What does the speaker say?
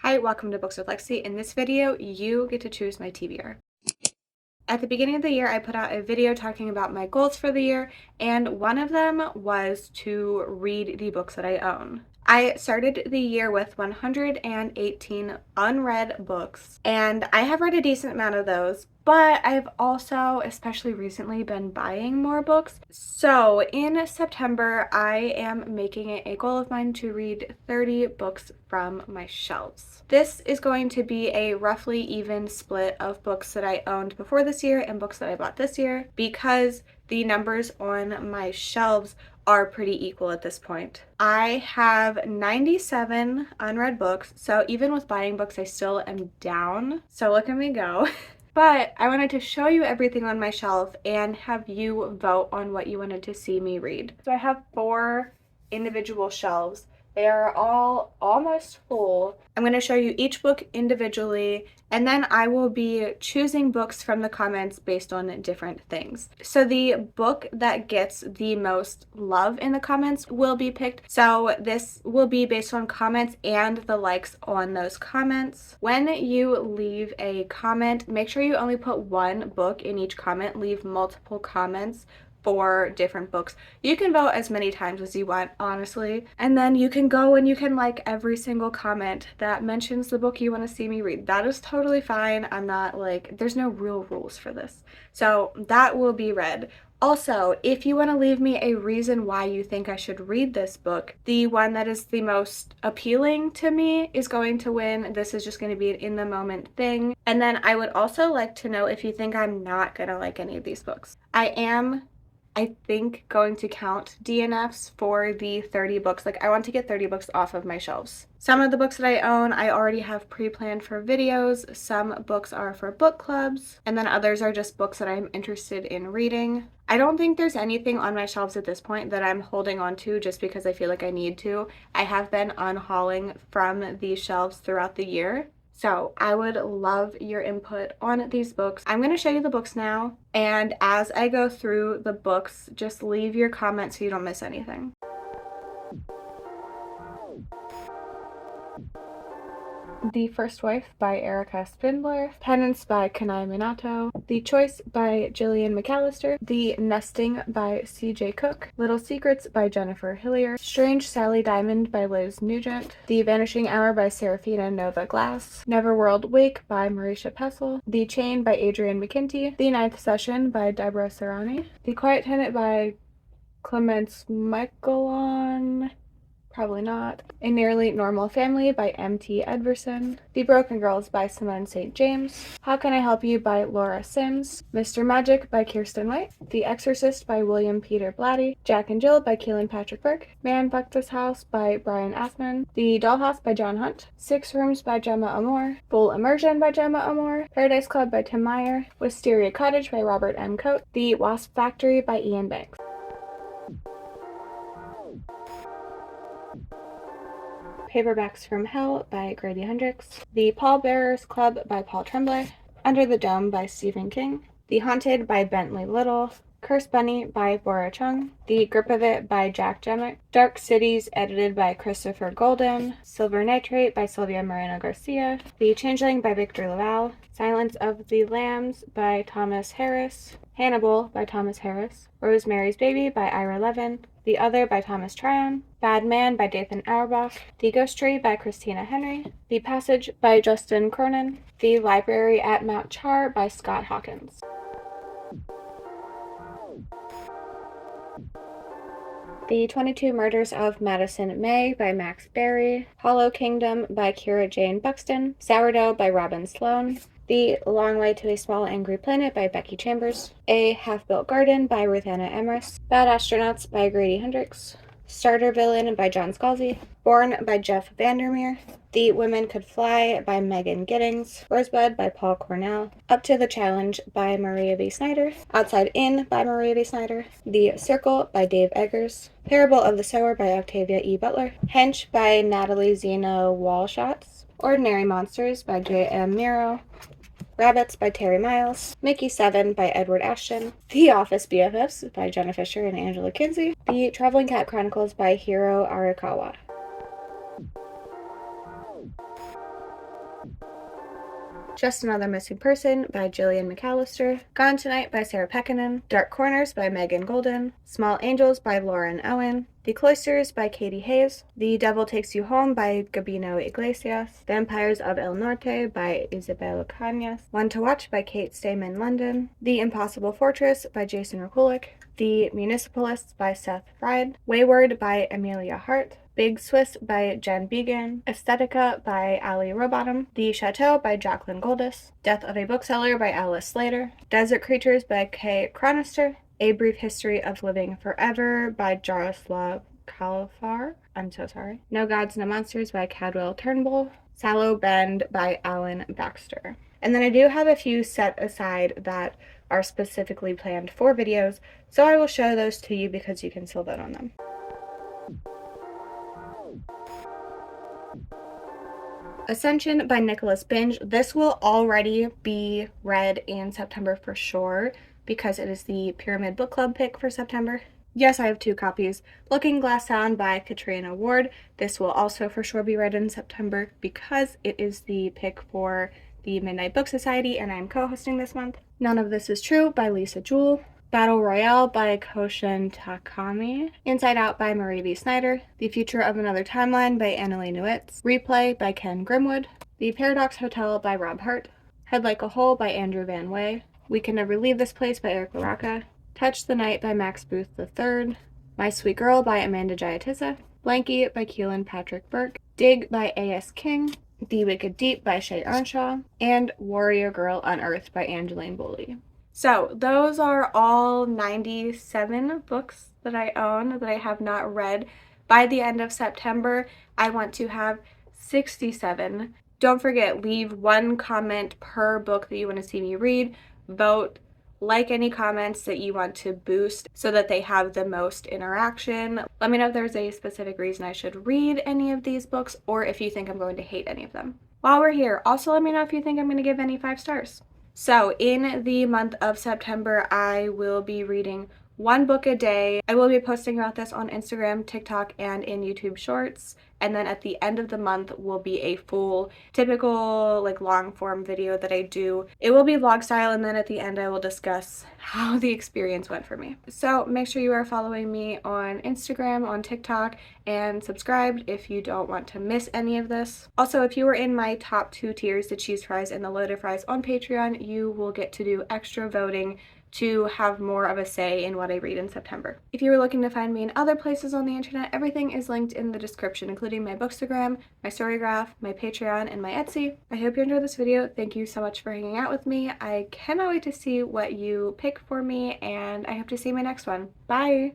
Hi, welcome to Books with Lexi. In this video, you get to choose my TBR. At the beginning of the year, I put out a video talking about my goals for the year, and one of them was to read the books that I own. I started the year with 118 unread books, and I have read a decent amount of those, but I've also, especially recently, been buying more books. So in September, I am making it a goal of mine to read 30 books from my shelves. This is going to be a roughly even split of books that I owned before this year and books that I bought this year, because the numbers on my shelves are pretty equal at this point. I have 97 unread books, so even with buying books, I still am down. So look at me go. But I wanted to show you everything on my shelf and have you vote on what you wanted to see me read. So I have 4 individual shelves. They are all almost full. I'm going to show you each book individually, and then I will be choosing books from the comments based on different things. So the book that gets the most love in the comments will be picked. So this will be based on comments and the likes on those comments. When you leave a comment, make sure you only put one book in each comment. Leave multiple comments for different books. You can vote as many times as you want, honestly, and then you can go and you can like every single comment that mentions the book you want to see me read. That is totally fine. I'm not like, there's no real rules for this, so that will be read. Also, if you want to leave me a reason why you think I should read this book, the one that is the most appealing to me is going to win. This is just going to be an in the moment thing. And then I would also like to know if you think I'm not going to like any of these books. I think going to count DNFs for the 30 books. Like, I want to get 30 books off of my shelves. Some of the books that I own, I already have pre-planned for videos. Some books are for book clubs, and then others are just books that I'm interested in reading. I don't think there's anything on my shelves at this point that I'm holding on to just because I feel like I need to. I have been unhauling from these shelves throughout the year. So I would love your input on these books. I'm going to show you the books now, and as I go through the books, just leave your comments so you don't miss anything. The First Wife by Erica Spindler, Penance by Kanai Minato, The Choice by Gillian McAllister, The Nesting by C.J. Cook, Little Secrets by Jennifer Hillier, Strange Sally Diamond by Liz Nugent, The Vanishing Hour by Serafina Nova Glass, Neverworld Wake by Marisha Pessel, The Chain by Adrienne McKinty, The Ninth Session by Deborah Serrani, The Quiet Tenant by Clemence Michaelon, probably not. A Nearly Normal Family by M.T. Edverson. The Broken Girls by Simone St. James. How Can I Help You by Laura Sims. Mr. Magic by Kirsten White. The Exorcist by William Peter Blatty. Jack and Jill by Keelan Patrick Burke. Man Fucked This House by Brian Athman. The Dollhouse by John Hunt. 6 Rooms by Gemma Amore. Full Immersion by Gemma Amore. Paradise Club by Tim Meyer. Wisteria Cottage by Robert M. Coate. The Wasp Factory by Ian Banks. Paperbacks from Hell by Grady Hendrix, The Pallbearers Club by Paul Tremblay, Under the Dome by Stephen King, The Haunted by Bentley Little, Cursed Bunny by Bora Chung, The Grip of It by Jack Jemick, Dark Cities edited by Christopher Golden, Silver Nitrate by Sylvia Moreno Garcia, The Changeling by Victor Laval, Silence of the Lambs by Thomas Harris, Hannibal by Thomas Harris, Rosemary's Baby by Ira Levin, The Other by Thomas Tryon, Bad Man by Dathan Auerbach, The Ghost Tree by Christina Henry, The Passage by Justin Cronin, The Library at Mount Char by Scott Hawkins. The 22 Murders of Madison May by Max Berry, Hollow Kingdom by Kira Jane Buxton, Sourdough by Robin Sloan, The Long Way to a Small Angry Planet by Becky Chambers, A Half-Built Garden by Ruth Anna Emrys, Bad Astronauts by Grady Hendrix, Starter Villain by John Scalzi, Born by Jeff Vandermeer, The Women Could Fly by Megan Giddings, Rosebud by Paul Cornell, Up to the Challenge by Maria V. Snyder, Outside In by Maria V. Snyder, The Circle by Dave Eggers, Parable of the Sower by Octavia E. Butler, Hench by Natalie Zeno Walshatz, Ordinary Monsters by J.M. Miro, Rabbits by Terry Miles, Mickey 7 by Edward Ashton, The Office BFFs by Jenna Fisher and Angela Kinsey, The Traveling Cat Chronicles by Hiro Arakawa. Just Another Missing Person by Gillian McAllister, Gone Tonight by Sarah Pekkanen, Dark Corners by Megan Golden, Small Angels by Lauren Owen, The Cloisters by Katie Hayes, The Devil Takes You Home by Gabino Iglesias, Vampires of El Norte by Isabel Cañas, One to Watch by Kate Stayman London, The Impossible Fortress by Jason Rekulik, The Municipalists by Seth Fried, Wayward by Amelia Hart, Big Swiss by Jen Began, Aesthetica by Ali Rowbottom, The Chateau by Jacqueline Goldis, Death of a Bookseller by Alice Slater, Desert Creatures by Kay Chronister, A Brief History of Living Forever by Jaroslav Kalifar, I'm so sorry, No Gods, No Monsters by Cadwell Turnbull, Sallow Bend by Alan Baxter. And then I do have a few set aside that are specifically planned for videos, so I will show those to you because you can still vote on them. Ascension by Nicholas Binge. This will already be read in September for sure because it is the Pyramid Book Club pick for September. Yes, I have 2 copies. Looking Glass Sound by Katrina Ward. This will also for sure be read in September because it is the pick for the Midnight Book Society and I'm co-hosting this month. None of This Is True by Lisa Jewell. Battle Royale by Koshin Takami, Inside Out by Marie V. Snyder, The Future of Another Timeline by Annalee Newitz, Replay by Ken Grimwood, The Paradox Hotel by Rob Hart, Head Like a Hole by Andrew Van Way, We Can Never Leave This Place by Eric LaRocca, Touch the Night by Max Booth III, My Sweet Girl by Amanda Giatissa, Blanky by Keelan Patrick Burke, Dig by A.S. King, The Wicked Deep by Shay Earnshaw, and Warrior Girl Unearthed by Angeline Boley. So those are all 97 books that I own that I have not read. By the end of September, I want to have 67. Don't forget, leave 1 comment per book that you want to see me read. Vote, like any comments that you want to boost so that they have the most interaction. Let me know if there's a specific reason I should read any of these books or if you think I'm going to hate any of them. While we're here, also let me know if you think I'm going to give any 5 stars. So in the month of September, I will be reading 1 book a day. I will be posting about this on Instagram, TikTok, and in YouTube Shorts. And then at the end of the month will be a full, typical, long form video that I do. It will be vlog style, and then at the end I will discuss how the experience went for me. So make sure you are following me on Instagram, on TikTok, and subscribed if you don't want to miss any of this. Also, if you are in my top 2 tiers, the cheese fries and the loaded fries on Patreon, you will get to do extra voting to have more of a say in what I read in September. If you were looking to find me in other places on the internet, everything is linked in the description, including my Bookstagram, my Storygraph, my Patreon, and my Etsy. I hope you enjoyed this video. Thank you so much for hanging out with me. I cannot wait to see what you pick for me, and I hope to see you in my next one. Bye!